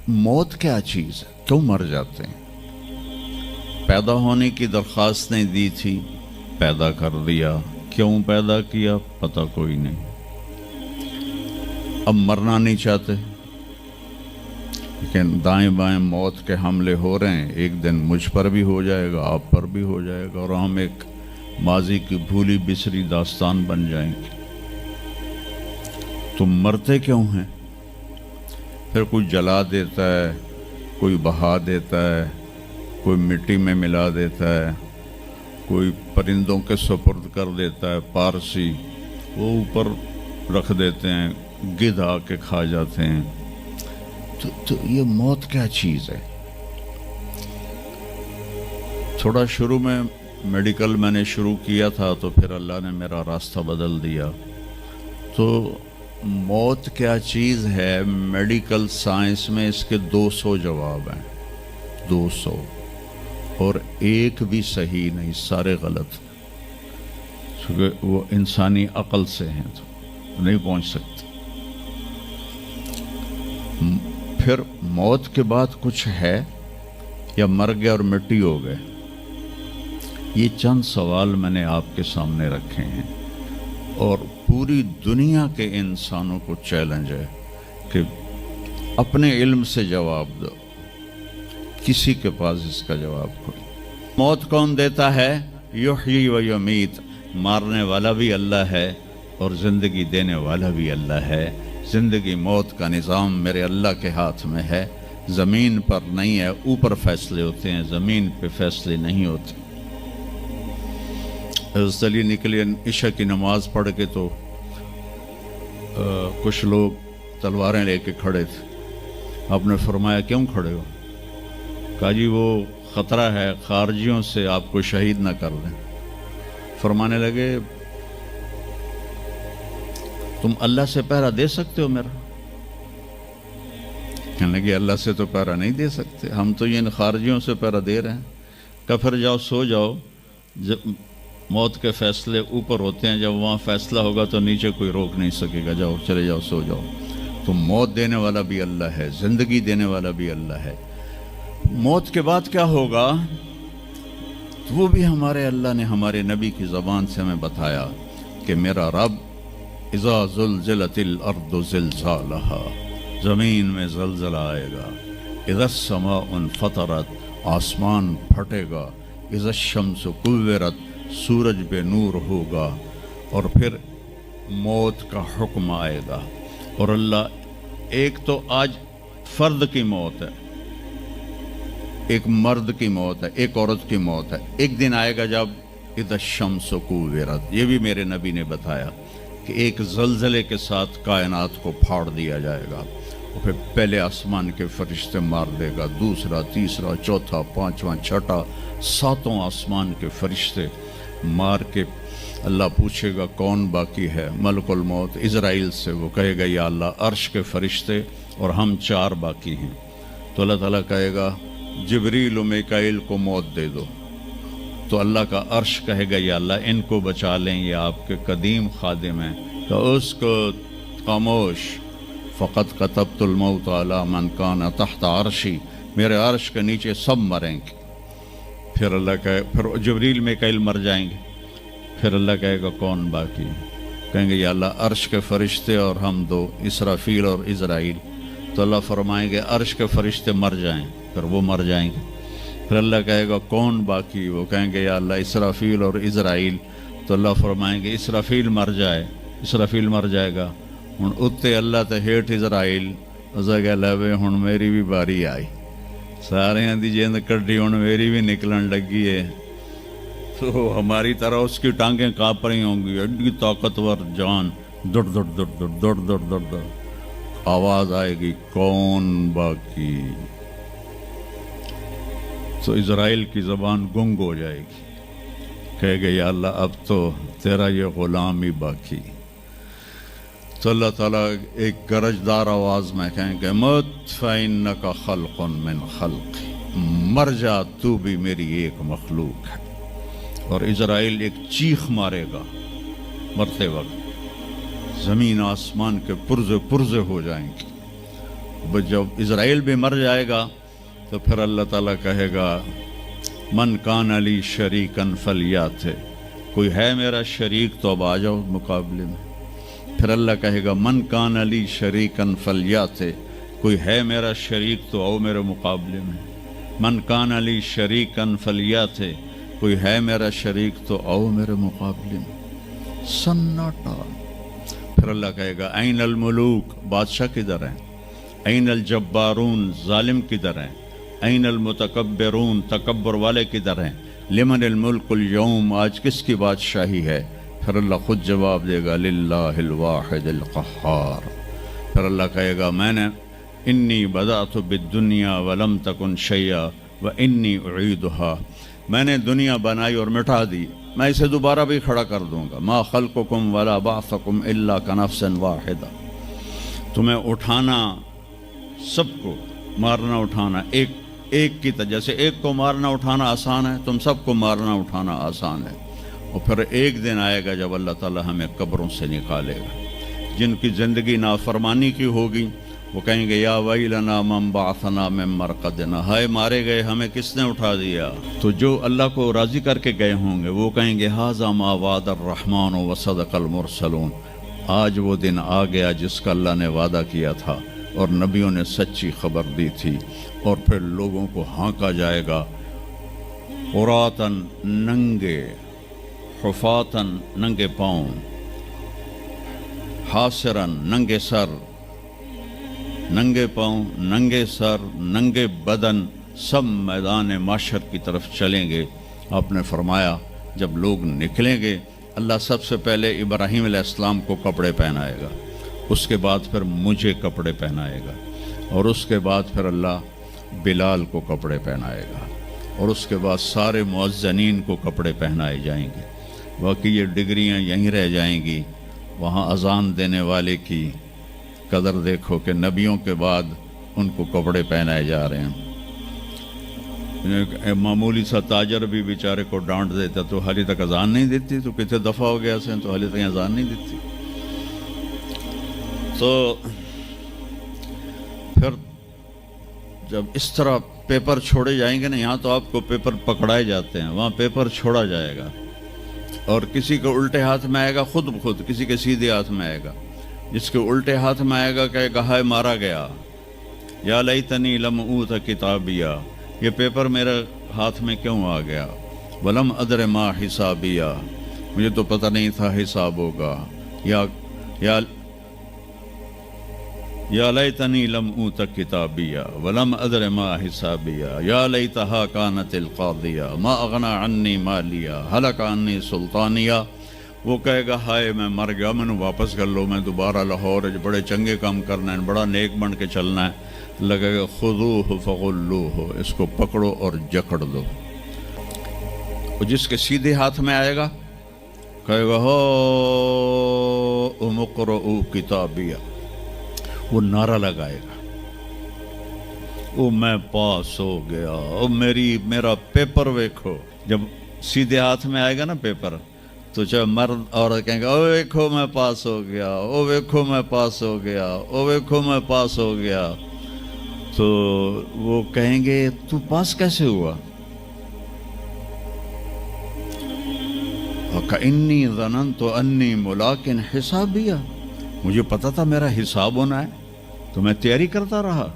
मौत क्या चीज़ है, क्यों मर जाते हैं? पैदा होने की दरख्वास्त नहीं दी थी, पैदा कर दिया, क्यों पैदा किया पता कोई नहीं। अब मरना नहीं चाहते, लेकिन दाएं बाएं मौत के हमले हो रहे हैं। एक दिन मुझ पर भी हो जाएगा, आप पर भी हो जाएगा, और हम एक माजी की भूली बिसरी दास्तान बन जाएंगे। तुम मरते क्यों हैं? फिर कोई जला देता है, कोई बहा देता है, कोई मिट्टी में मिला देता है, कोई परिंदों के सुपुर्द कर देता है, पारसी वो ऊपर रख देते हैं, गिद्ध आके खा जाते हैं। तो ये मौत क्या चीज़ है? थोड़ा शुरू में मेडिकल मैंने शुरू किया था, तो फिर अल्लाह ने मेरा रास्ता बदल दिया। तो मौत क्या चीज़ है, मेडिकल साइंस में इसके 200 जवाब हैं, 200, और एक भी सही नहीं, सारे गलत, क्योंकि वो इंसानी अक्ल से हैं तो नहीं पहुंच सकते। फिर मौत के बाद कुछ है या मर गए और मिट्टी हो गए? ये चंद सवाल मैंने आपके सामने रखे हैं, और पूरी दुनिया के इंसानों को चैलेंज है कि अपने इल्म से जवाब दो। किसी के पास इसका जवाब कोई। मौत कौन देता है? युहयी व युमीत, मारने वाला भी अल्लाह है और ज़िंदगी देने वाला भी अल्लाह है। ज़िंदगी मौत का निज़ाम मेरे अल्लाह के हाथ में है, ज़मीन पर नहीं है। ऊपर फैसले होते हैं, ज़मीन पे फैसले नहीं होते। हज़रत अली निकले इशा की नमाज़ पढ़ के, तो कुछ लोग तलवारें लेके खड़े थे। आपने फरमाया क्यों खड़े हो? कहा जी वो ख़तरा है खारजियों से, आपको शहीद ना कर दें। फरमाने लगे तुम अल्लाह से पहरा दे सकते हो मेरा? कहने लगे अल्लाह से तो पहरा नहीं दे सकते, हम तो इन खारजियों से पहरा दे रहे हैं। कहा फिर जाओ सो जाओ, जब मौत के फैसले ऊपर होते हैं, जब वहाँ फैसला होगा तो नीचे कोई रोक नहीं सकेगा। जाओ, चले जाओ, सो जाओ। तो मौत देने वाला भी अल्लाह है, ज़िंदगी देने वाला भी अल्लाह है। मौत के बाद क्या होगा तो वो भी हमारे अल्लाह ने हमारे नबी की ज़बान से हमें बताया कि मेरा रब इज़ा ज़ुल्ज़िलतिल अर्दु ज़िलज़ालहा, ज़मीन में ज़लज़ला आएगा। इज़ा समाउन फ़तरत, आसमान फटेगा। इज़ा शम्सु कुव्विरत, सूरज पे नूर होगा। और फिर मौत का हुक्म आएगा। और अल्लाह, एक तो आज फर्द की मौत है, एक मर्द की मौत है, एक औरत की मौत है। एक दिन आएगा जब इज़ा शम्सु कुव्विरत, ये भी मेरे नबी ने बताया कि एक ज़लज़ले के साथ कायनात को फाड़ दिया जाएगा। और फिर पहले आसमान के फरिश्ते मार देगा, दूसरा, तीसरा, चौथा, पांचवा, छठा, सातों आसमान के फरिश्ते मार के अल्लाह पूछेगा कौन बाकी है? मलकुल मौत इज़राइल से, वो कहेगा या अल्लाह अर्श के फरिश्ते और हम 4 बाकी हैं। तो अल्लाह ताला कहेगा जिब्रील और मीकाईल को मौत दे दो। तो अल्लाह का अर्श कहेगा या अल्लाह इनको बचा लें, ये आपके कदीम खादिम हैं। तो उसको खामोश, फ़क़त कतबतुल मौत अला मन कान तहत अर्शी, मेरे अर्श के नीचे सब मरेंगे। फिर अल्लाह कहे, फिर जिब्रील मीकाईल मर जाएंगे। फिर अल्लाह कहेगा कौन बाकी? कहेंगे या अल्लाह अर्श के फरिश्ते और हम 2, इसराफील और इज़राइल। तो अल्लाह फरमाएंगे अर्श के फरिश्ते मर जाएं, फिर वो मर जाएंगे। फिर अल्लाह कहेगा कौन बाकी? वो कहेंगे या अल्लाह इसराफील और इज़राइल। तो अल्लाह फरमाएंगे इसराफील मर जाए, इसराफील मर जाएगा। हुण उत्ते अल्लाह ते हेठ इज़राइल। उस कह लवे हुण मेरी भी बारी आई, सारियां दी जिंद कड्डी, हुण मेरी भी निकलन लगी है। तो हमारी तरह उसकी टांगें काँप रही होंगी, एडी ताकतवर जान, दुड़ दुड़ दुड़ दुड़ दुड़ दुड़ दुड़ दुड़। आवाज़ आएगी कौन बाकी? तो इज़राइल की ज़बान गुंग हो जाएगी, कहेगा या अल्लाह अब तो तेरा ये ग़ुलाम ही बाकी। तो अल्लाह ताला एक गरजदार आवाज़ में कहेंगे मत फ़इन्नका खल्क़ुन मिन खल्क़ी, मर जा तू भी मेरी एक मखलूक है। और इज़राइल एक चीख मारेगा मरते वक्त, ज़मीन आसमान के पुर्जे पुर्जे हो जाएंगे। جب اسرائیل بھی مر جائے گا تو پھر اللہ تعالیٰ کہے گا من کان علی شریکن فلیات، کوئی ہے میرا شریک تو اب آ جاؤ مقابلے میں۔ پھر اللہ کہے گا من کان علی شریکن فلیات، کوئی ہے میرا شریک تو آؤ میرے مقابلے میں۔ من کان علی شریکن فلیات، کوئی ہے میرا شریک تو آؤ میرے مقابلے میں۔ سناٹا۔ پھر اللہ کہے گا این الملوک، بادشاہ کدھر ہیں؟ این الجبارون، ظالم کدھر ہیں؟ این المتکبرون، تکبر والے کدھر ہیں؟ لمن الملک اليوم، آج کس کی بادشاہی ہے؟ پھر اللہ خود جواب دے گا للہ الواحد القہار۔ پھر اللہ کہے گا میں نے انی بدأت بالدنیا ولم تکن شیئا وانی اعیدہا، میں نے دنیا بنائی اور مٹا دی، میں اسے دوبارہ بھی کھڑا کر دوں گا۔ ما خلقکم ولا بعثکم الا کنفس واحدہ، تمہیں اٹھانا، سب کو مارنا اٹھانا ایک کی طرح، جیسے ایک کو مارنا اٹھانا آسان ہے، تم سب کو مارنا اٹھانا آسان ہے۔ اور پھر ایک دن آئے گا جب اللہ تعالیٰ ہمیں قبروں سے نکالے گا۔ جن کی زندگی نافرمانی کی ہوگی وہ کہیں گے یا ویلنا من بعثنا من مرقدنا، ہائے مارے گئے ہمیں کس نے اٹھا دیا۔ تو جو اللہ کو راضی کر کے گئے ہوں گے وہ کہیں گے ھذا ما وعد الرحمن وصدق المرسلون، آج وہ دن آ گیا جس کا اللہ نے وعدہ کیا تھا اور نبیوں نے سچی خبر دی تھی۔ اور پھر لوگوں کو ہانکا جائے گا، عراۃً ننگے، حفاتً ننگے پاؤں، حاسراً ننگے سر، ننگے پاؤں، ننگے سر، ننگے بدن، سب میدان معشر کی طرف چلیں گے۔ آپ نے فرمایا جب لوگ نکلیں گے اللہ سب سے پہلے ابراہیم علیہ السلام کو کپڑے پہنائے گا، اس کے بعد پھر مجھے کپڑے پہنائے گا، اور اس کے بعد پھر اللہ بلال کو کپڑے پہنائے گا، اور اس کے بعد سارے مؤذنین کو کپڑے پہنائے جائیں گے۔ باقی یہ ڈگریاں یہیں رہ جائیں گی۔ وہاں اذان دینے والے کی قدر دیکھو کہ نبیوں کے بعد ان کو کپڑے پہنائے جا رہے ہیں۔ معمولی سا تاجر بھی بیچارے کو ڈانٹ دیتا تو حالی تک اذان نہیں دیتی، تو کتنے دفعہ ہو گیا سے تو حالی تک اذان نہیں دیتی۔ تو پھر جب اس طرح پیپر چھوڑے جائیں گے نا، یہاں تو آپ کو پیپر پکڑائے جاتے ہیں، وہاں پیپر چھوڑا جائے گا، اور کسی کے الٹے ہاتھ میں آئے گا خود بخود، کسی کے سیدھے ہاتھ میں آئے گا۔ جس کے الٹے ہاتھ میں آئے گا کہے گا ہائے مارا گیا، یا لیتنی لم اوت کتابیہ، یہ پیپر میرے ہاتھ میں کیوں آ گیا، ولم ادر ما حسابیہ، مجھے تو پتہ نہیں تھا حساب ہوگا، یا لیتنی لم اوت کتابیہ ولم ادر ما حسابیہ، یا لیتہا کانت القاضیہ ما اغنی عنی مالیہ ہلک عنی سلطانیہ۔ وہ کہے گا ہائے میں مر گیا، میں نے واپس کر لو، میں دوبارہ لاہور بڑے چنگے کام کرنا ہے، بڑا نیک بن کے چلنا ہے۔ لگے گا خذوہ فغلوہ، اس کو پکڑو اور جکڑ دو۔ اور جس کے سیدھے ہاتھ میں آئے گا کہے گا ہو مقرؤ کتابیہ، وہ نعرہ لگائے گا، او میں پاس ہو گیا، او میرا پیپر ویکھو۔ جب سیدھے ہاتھ میں آئے گا نا پیپر تو چاہے مرد عورت کہیں گے او ویکھو میں پاس ہو گیا، او ویکھو میں پاس ہو گیا، او ویکھو میں پاس ہو گیا، تو وہ کہیں گے تو پاس کیسے ہوا؟ وَكَإِنِّي ظَنَنْتُ أَنِّي مُلَاقٍ حِسَابِيَهْ، مجھے پتا تھا میرا حساب ہونا ہے تو میں تیاری کرتا رہا۔